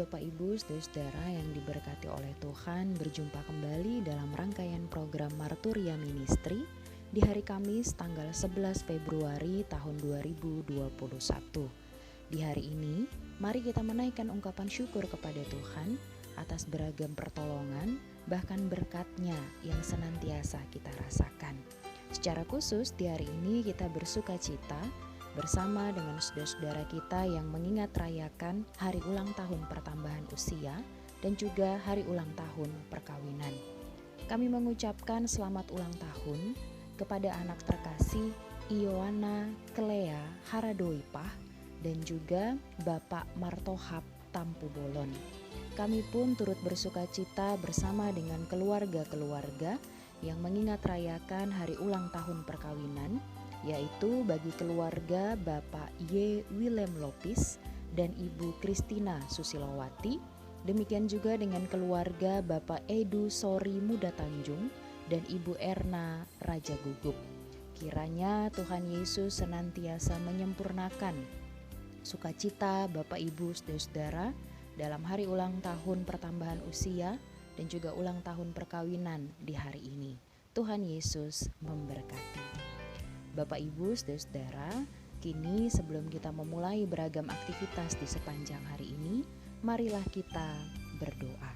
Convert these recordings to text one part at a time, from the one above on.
Bapak Ibu, saudara yang diberkati oleh Tuhan, berjumpa kembali dalam rangkaian program Marturia Ministry di hari Kamis tanggal 11 Februari tahun 2021. Di hari ini, mari kita menaikkan ungkapan syukur kepada Tuhan atas beragam pertolongan, bahkan berkat-Nya yang senantiasa kita rasakan. Secara khusus di hari ini kita bersuka cita bersama dengan saudara-saudara kita yang mengingat rayakan hari ulang tahun pertambahan usia dan juga hari ulang tahun perkawinan. Kami mengucapkan selamat ulang tahun kepada anak terkasih Ioana Klea Haradoipah dan juga Bapak Martohap Tampu Bolon. Kami pun turut bersuka cita bersama dengan keluarga-keluarga yang mengingat rayakan hari ulang tahun perkawinan, yaitu bagi keluarga Bapak Y. Willem Lopis dan Ibu Kristina Susilowati, demikian juga dengan keluarga Bapak Edu Sori Muda Tanjung dan Ibu Erna Raja Gugup. Kiranya Tuhan Yesus senantiasa menyempurnakan sukacita Bapak Ibu saudara-saudara dalam hari ulang tahun pertambahan usia dan juga ulang tahun perkawinan di hari ini. Tuhan Yesus memberkati. Bapak Ibu saudara-saudara, kini sebelum kita memulai beragam aktivitas di sepanjang hari ini, marilah kita berdoa.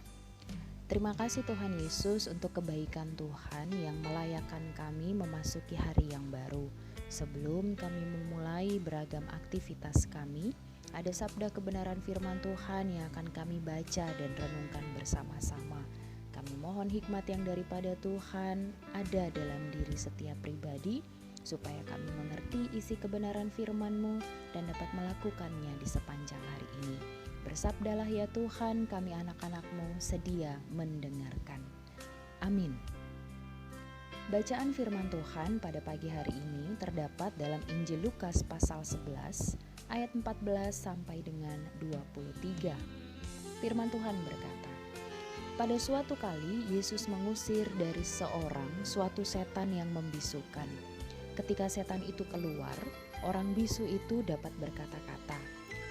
Terima kasih Tuhan Yesus untuk kebaikan Tuhan yang melayakkan kami memasuki hari yang baru. Sebelum kami memulai beragam aktivitas kami, ada sabda kebenaran firman Tuhan yang akan kami baca dan renungkan bersama-sama. Kami mohon hikmat yang daripada Tuhan ada dalam diri setiap pribadi, supaya kami mengerti isi kebenaran firman-Mu dan dapat melakukannya di sepanjang hari ini. Bersabdalah ya Tuhan, kami anak-anak-Mu sedia mendengarkan. Amin. Bacaan firman Tuhan pada pagi hari ini terdapat dalam Injil Lukas pasal 11 ayat 14 sampai dengan 23. Firman Tuhan berkata, pada suatu kali Yesus mengusir dari seorang suatu setan yang membisukan. Ketika setan itu keluar, orang bisu itu dapat berkata-kata.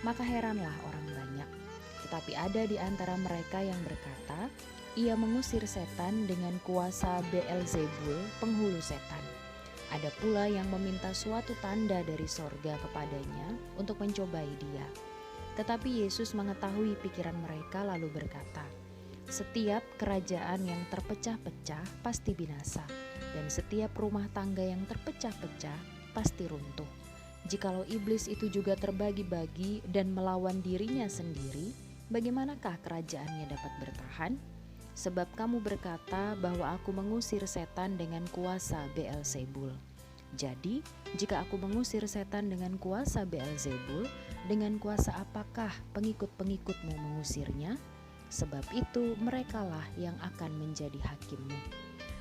Maka heranlah orang banyak. Tetapi ada di antara mereka yang berkata, ia mengusir setan dengan kuasa Beelzebul, penghulu setan. Ada pula yang meminta suatu tanda dari sorga kepadanya untuk mencobai dia. Tetapi Yesus mengetahui pikiran mereka lalu berkata, setiap kerajaan yang terpecah-pecah pasti binasa, dan setiap rumah tangga yang terpecah-pecah pasti runtuh. Jikalau iblis itu juga terbagi-bagi dan melawan dirinya sendiri, bagaimanakah kerajaannya dapat bertahan? Sebab kamu berkata bahwa aku mengusir setan dengan kuasa Beelzebul. Jadi, jika aku mengusir setan dengan kuasa Beelzebul, dengan kuasa apakah pengikut-pengikutmu mengusirnya? Sebab itu merekalah yang akan menjadi hakimmu.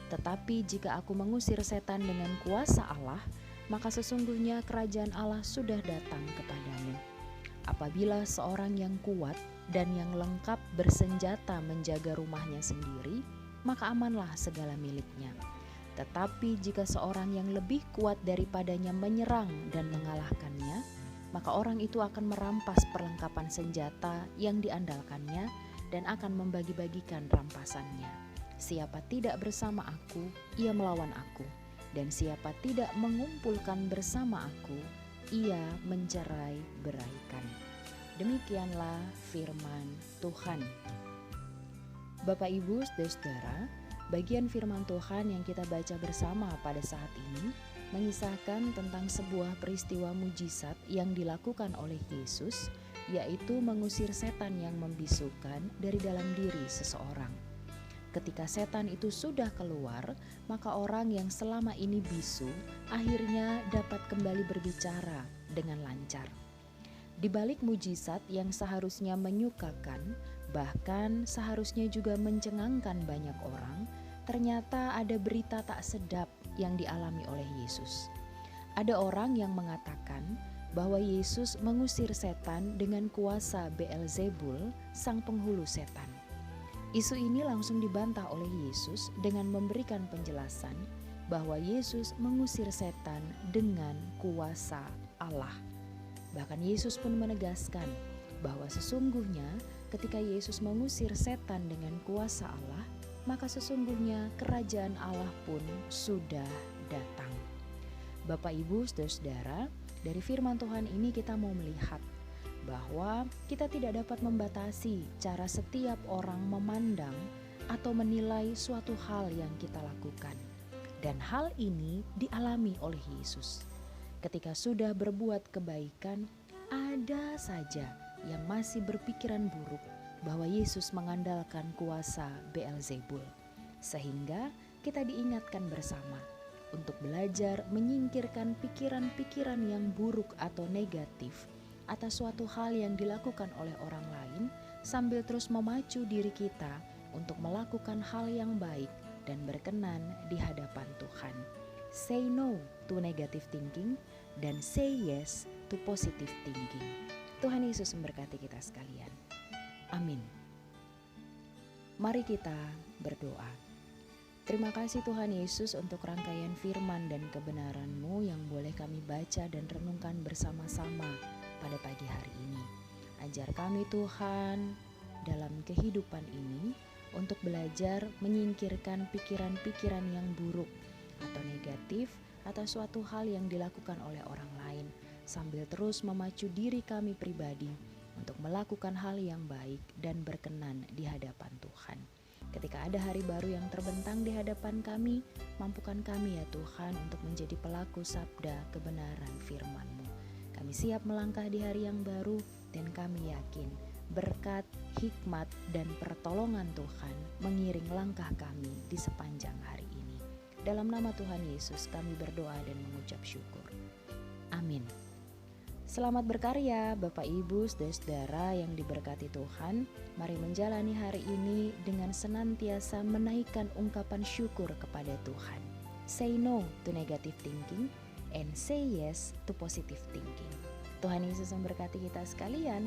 Tetapi jika aku mengusir setan dengan kuasa Allah, maka sesungguhnya kerajaan Allah sudah datang kepadamu. Apabila seorang yang kuat dan yang lengkap bersenjata menjaga rumahnya sendiri, maka amanlah segala miliknya. Tetapi jika seorang yang lebih kuat daripadanya menyerang dan mengalahkannya, maka orang itu akan merampas perlengkapan senjata yang diandalkannya dan akan membagi-bagikan rampasannya. Siapa tidak bersama aku, ia melawan aku. Dan siapa tidak mengumpulkan bersama aku, ia mencerai-beraikan. Demikianlah firman Tuhan. Bapak Ibu saudara-saudara, bagian firman Tuhan yang kita baca bersama pada saat ini mengisahkan tentang sebuah peristiwa mujizat yang dilakukan oleh Yesus, yaitu mengusir setan yang membisukan dari dalam diri seseorang. Ketika setan itu sudah keluar, maka orang yang selama ini bisu akhirnya dapat kembali berbicara dengan lancar. Di balik mujizat yang seharusnya menyukakan, bahkan seharusnya juga mencengangkan banyak orang, ternyata ada berita tak sedap yang dialami oleh Yesus. Ada orang yang mengatakan bahwa Yesus mengusir setan dengan kuasa Beelzebul, sang penghulu setan. Isu ini langsung dibantah oleh Yesus dengan memberikan penjelasan bahwa Yesus mengusir setan dengan kuasa Allah. Bahkan Yesus pun menegaskan bahwa sesungguhnya ketika Yesus mengusir setan dengan kuasa Allah, maka sesungguhnya kerajaan Allah pun sudah datang. Bapak, Ibu, saudara-saudara, dari firman Tuhan ini kita mau melihat bahwa kita tidak dapat membatasi cara setiap orang memandang atau menilai suatu hal yang kita lakukan. Dan hal ini dialami oleh Yesus. Ketika sudah berbuat kebaikan, ada saja yang masih berpikiran buruk bahwa Yesus mengandalkan kuasa Beelzebul. Sehingga kita diingatkan bersama untuk belajar menyingkirkan pikiran-pikiran yang buruk atau negatif atas suatu hal yang dilakukan oleh orang lain, sambil terus memacu diri kita untuk melakukan hal yang baik dan berkenan di hadapan Tuhan. Say no to negative thinking dan say yes to positive thinking. Tuhan Yesus memberkati kita sekalian. Amin. Mari kita berdoa. Terima kasih Tuhan Yesus untuk rangkaian firman dan kebenaran-Mu yang boleh kami baca dan renungkan bersama-sama pada pagi hari ini. Ajar kami Tuhan dalam kehidupan ini untuk belajar menyingkirkan pikiran-pikiran yang buruk atau negatif atas suatu hal yang dilakukan oleh orang lain, sambil terus memacu diri kami pribadi untuk melakukan hal yang baik dan berkenan di hadapan Tuhan. Ketika ada hari baru yang terbentang di hadapan kami, mampukan kami ya Tuhan untuk menjadi pelaku sabda kebenaran firman-Mu. Kami siap melangkah di hari yang baru dan kami yakin berkat, hikmat, dan pertolongan Tuhan mengiring langkah kami di sepanjang hari ini. Dalam nama Tuhan Yesus kami berdoa dan mengucap syukur. Amin. Selamat berkarya Bapak Ibu saudara-saudara yang diberkati Tuhan. Mari menjalani hari ini dengan senantiasa menaikkan ungkapan syukur kepada Tuhan. Say no to negative thinking and say yes to positive thinking. Tuhan Yesus memberkati kita sekalian.